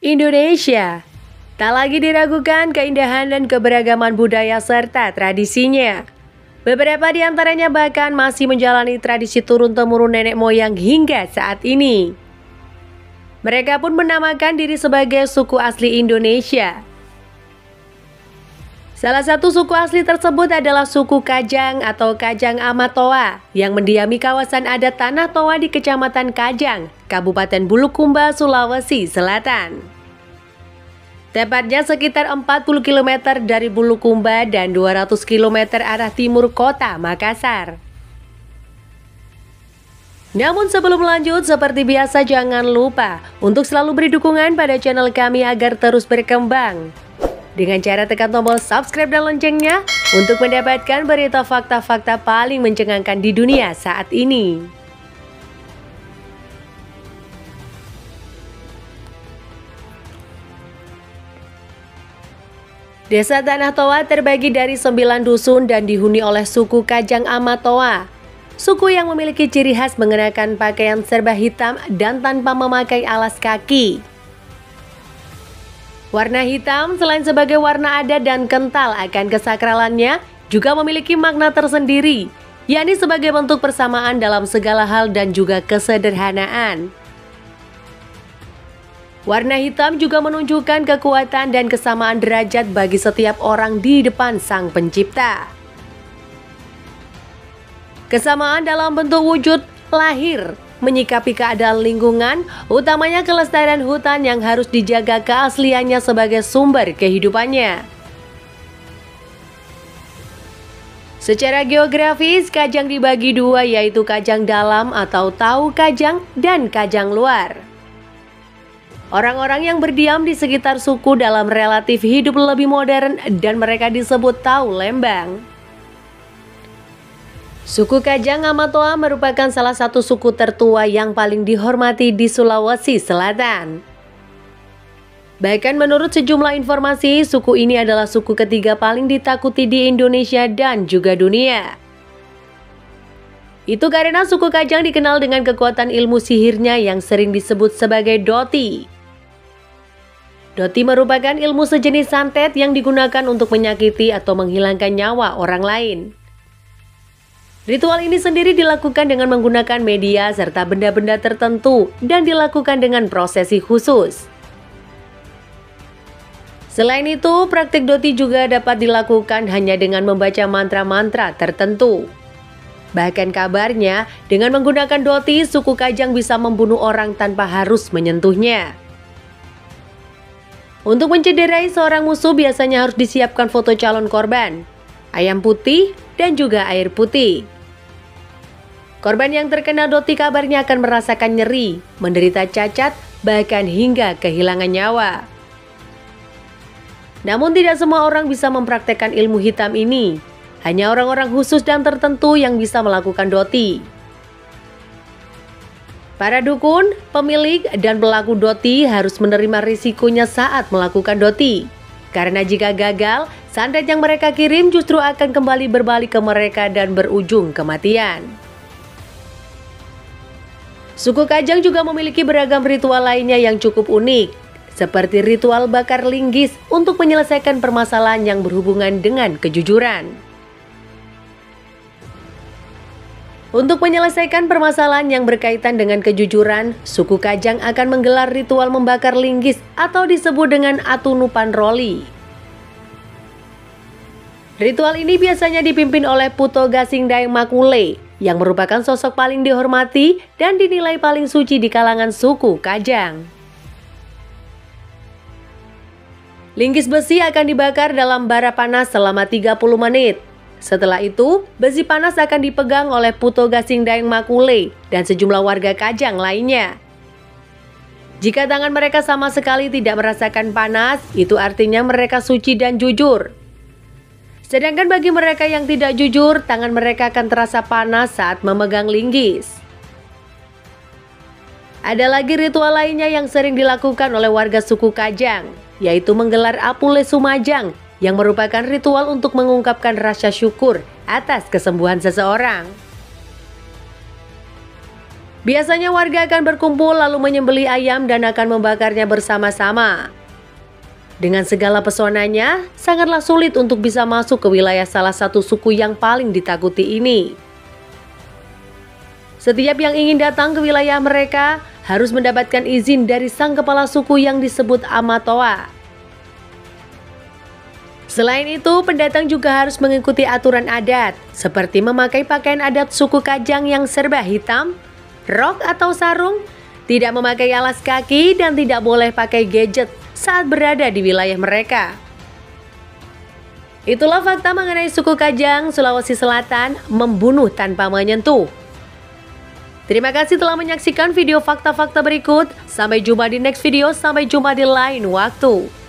Indonesia. Tak lagi diragukan keindahan dan keberagaman budaya serta tradisinya. Beberapa di antaranya bahkan masih menjalani tradisi turun-temurun nenek moyang hingga saat ini. Mereka pun menamakan diri sebagai suku asli Indonesia. Salah satu suku asli tersebut adalah suku Kajang atau Kajang Amatoa yang mendiami kawasan adat Tanah Toa di Kecamatan Kajang, Kabupaten Bulukumba, Sulawesi Selatan. Tepatnya sekitar 40 km dari Bulukumba dan 200 km arah timur kota Makassar. Namun sebelum lanjut, seperti biasa jangan lupa untuk selalu beri dukungan pada channel kami agar terus berkembang. Dengan cara tekan tombol subscribe dan loncengnya untuk mendapatkan berita fakta-fakta paling mencengangkan di dunia saat ini. Desa Tanah Toa terbagi dari 9 dusun dan dihuni oleh suku Kajang Amatoa. Suku yang memiliki ciri khas mengenakan pakaian serba hitam dan tanpa memakai alas kaki. Warna hitam selain sebagai warna adat dan kental akan kesakralannya, juga memiliki makna tersendiri, yakni sebagai bentuk persamaan dalam segala hal dan juga kesederhanaan. Warna hitam juga menunjukkan kekuatan dan kesamaan derajat bagi setiap orang di depan Sang Pencipta. Kesamaan dalam bentuk wujud lahir, menyikapi keadaan lingkungan, utamanya kelestarian hutan yang harus dijaga keasliannya sebagai sumber kehidupannya. Secara geografis, Kajang dibagi dua, yaitu Kajang Dalam atau Tahu Kajang dan Kajang Luar. Orang-orang yang berdiam di sekitar suku dalam relatif hidup lebih modern dan mereka disebut Tahu Lembang. Suku Kajang Amatoa merupakan salah satu suku tertua yang paling dihormati di Sulawesi Selatan. Bahkan menurut sejumlah informasi, suku ini adalah suku ketiga paling ditakuti di Indonesia dan juga dunia. Itu karena suku Kajang dikenal dengan kekuatan ilmu sihirnya yang sering disebut sebagai Doti. Doti merupakan ilmu sejenis santet yang digunakan untuk menyakiti atau menghilangkan nyawa orang lain. Ritual ini sendiri dilakukan dengan menggunakan media serta benda-benda tertentu dan dilakukan dengan prosesi khusus. Selain itu, praktik Doti juga dapat dilakukan hanya dengan membaca mantra-mantra tertentu. Bahkan kabarnya, dengan menggunakan Doti, suku Kajang bisa membunuh orang tanpa harus menyentuhnya. Untuk mencederai seorang musuh biasanya harus disiapkan foto calon korban, ayam putih, dan juga air putih. Korban yang terkena Doti kabarnya akan merasakan nyeri, menderita cacat, bahkan hingga kehilangan nyawa. Namun tidak semua orang bisa mempraktekkan ilmu hitam ini. Hanya orang-orang khusus dan tertentu yang bisa melakukan Doti. Para dukun, pemilik, dan pelaku Doti harus menerima risikonya saat melakukan Doti. Karena jika gagal, santet yang mereka kirim justru akan kembali berbalik ke mereka dan berujung kematian. Suku Kajang juga memiliki beragam ritual lainnya yang cukup unik, seperti ritual bakar linggis untuk menyelesaikan permasalahan yang berhubungan dengan kejujuran. Untuk menyelesaikan permasalahan yang berkaitan dengan kejujuran, suku Kajang akan menggelar ritual membakar linggis atau disebut dengan Atunupan Roli. Ritual ini biasanya dipimpin oleh Puto Gasing Daeng Makule, yang merupakan sosok paling dihormati dan dinilai paling suci di kalangan suku Kajang. Linggis besi akan dibakar dalam bara panas selama 30 menit. Setelah itu, besi panas akan dipegang oleh Puto Gasing Daeng Makule dan sejumlah warga Kajang lainnya. Jika tangan mereka sama sekali tidak merasakan panas, itu artinya mereka suci dan jujur. Sedangkan bagi mereka yang tidak jujur, tangan mereka akan terasa panas saat memegang linggis. Ada lagi ritual lainnya yang sering dilakukan oleh warga suku Kajang, yaitu menggelar Apule Sumajang, yang merupakan ritual untuk mengungkapkan rasa syukur atas kesembuhan seseorang. Biasanya warga akan berkumpul lalu menyembelih ayam dan akan membakarnya bersama-sama. Dengan segala pesonanya, sangatlah sulit untuk bisa masuk ke wilayah salah satu suku yang paling ditakuti ini. Setiap yang ingin datang ke wilayah mereka harus mendapatkan izin dari sang kepala suku yang disebut Amatoa. Selain itu, pendatang juga harus mengikuti aturan adat, seperti memakai pakaian adat suku Kajang yang serba hitam, rok atau sarung, tidak memakai alas kaki, dan tidak boleh pakai gadget saat berada di wilayah mereka. Itulah fakta mengenai suku Kajang, Sulawesi Selatan, membunuh tanpa menyentuh. Terima kasih telah menyaksikan video fakta-fakta berikut. Sampai jumpa di next video, sampai jumpa di lain waktu.